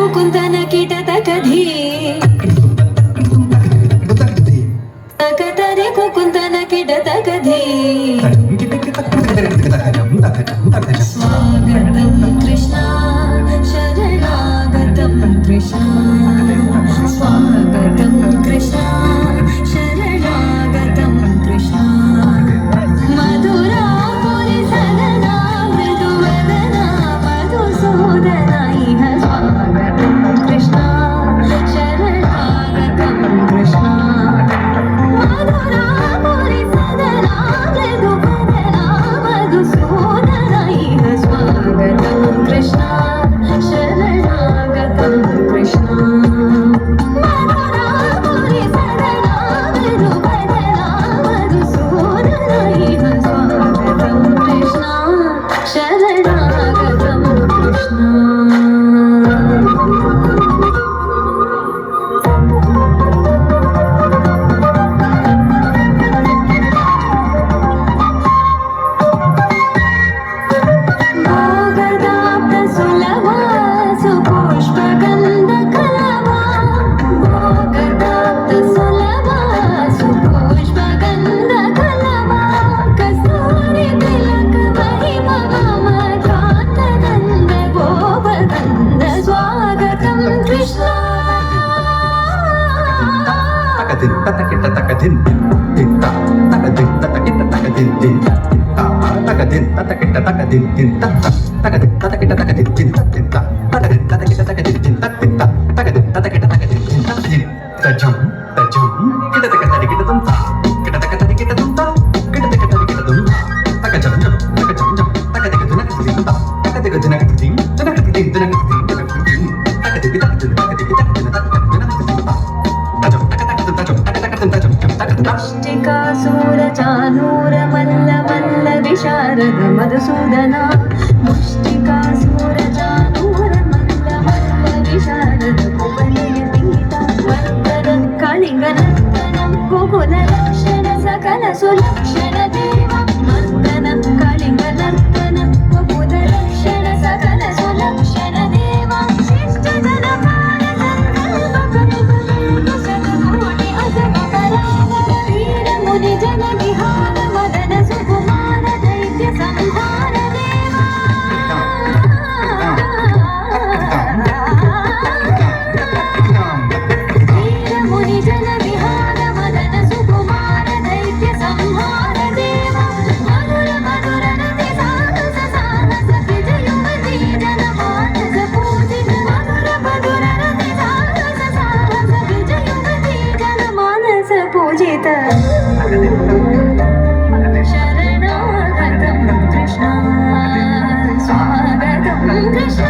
ಕುಂದನ ಕಿಟ ತಕಧಿ ತಕತರೆ ಕುಂದನ ಕಿಟ ತಕಧಿ ಸ್ವಾಗತಂ ಕೃಷ್ಣ ಶರಣಾಗತಂ ಕೃಷ್ಣ ಸ್ವಾಗತಂ ಕೃಷ್ಣ ಶರಣಾಗತಂ ಕೃಷ್ಣ ಮಧುರಾಪುರಿ ಸದನ ಮೃದುವದನ ಮಧುಸೂದನ ಇಹ ಸ್ವಾಗತಂ ಕೃಷ್ಣ ಶರಣಾಗತಂ ಕೃಷ್ಣ ಮಧುರಾಪುರಿ ಸದನ ಮೃದುವದನ ಮಧುಸೂದನ ಇಹ ಸ್ವಾಗತಂ ಕೃಷ್ಣ ಶರಣಾಗತಂ ಕೃಷ್ಣ ಮಧುರಾಪುರಿ ಸದನ ಮೃದುವದನ ಮಧುಸೂದನ ಇಹ ಸ್ವಾಗತಂ ಕೃಷ್ಣ ಶರಣಾಗತಂ ಕೃಷ್ಣ ಭೋಗದಾಪ್ತ ಸುಲಭ ಸುಪುಷ್ಪಗಂಧ ಕಲವ ಭೋಗದಾಪ್ತ ಸುಲಭ ಸುಪುಷ್ಪಗಂಧ ಕಲವ ಕಸ್ತೂರಿ ತಿಲಕ ಮಹಿಮ ಮಮಕಾಂತನಂದ ಗೋಪಗಂಧ ಸ್ವಾಗತಂ ಕೃಷ್ಣ ಮುಷ್ಟಿಕಾಸೂರ ಚಾನೂರ ಮಲ್ಲ ಮಲ್ಲ ವಿಶಾರದ ಮಧುಸೂದನ ಮುಷ್ಟಿಕಾಸೂರ ಚಾನೂರ ಮಲ್ಲ ಮಲ್ಲ ವಿಶಾರದ ಕುಬಲೆಯ ಪೀಠ ವರ್ಧನ ಕಳಿಂಗ ನರ್ತನ ಕುಕುಲ ಲಕ್ಷಣ ಸಕಲ ಸುಲಕ್ಷಣ ದೇವ ಮರ್ದನ ಕಳಿಂಗ ನರ್ತನ ಕುಕುಲ ಲಕ್ಷಣ ಸಕಲ ಸುಲಕ್ಷಣ ದೇವ ಶಿಷ್ಟ ಜನ ಪ್ರಾಣ ಸಂಕಲ್ಪ ಕವಿಗಳು ಶತಕೋಟಿ ಅಸಮ ಪರಾಗ ವೀರ ಮುನಿ ಜನ ವಿಹಾರ ಮದನ ಸುಕುಮಾರ ದೈತ್ಯ ಸಂಹಾರ ದೇವ ವೀರ ಮುನಿ ಜನ ವಿಹಾರ ಮದನ ಸುಕುಮಾರ ದೈತ್ಯ ಸಂಹಾರ ದೇವ ಮಧುರ ಮಧುರ ನದಿ ಸಾಹಸ ಸಾಹಸ ವಿಜಯುವತಿ ಜನ ಮಾನಸ ಪೂಜಿತ ಮಧುರ ಮಧುರ ನದಿ ಸಾಹಸ ಸಾಹಸ ವಿಜಯುವತಿ ಜನ ಮಾನಸ ಪೂಜಿತ ಶರಣಾಗತಂ ಕೃಷ್ಣ ಸ್ವಾಗತಂ ಕೃಷ್ಣ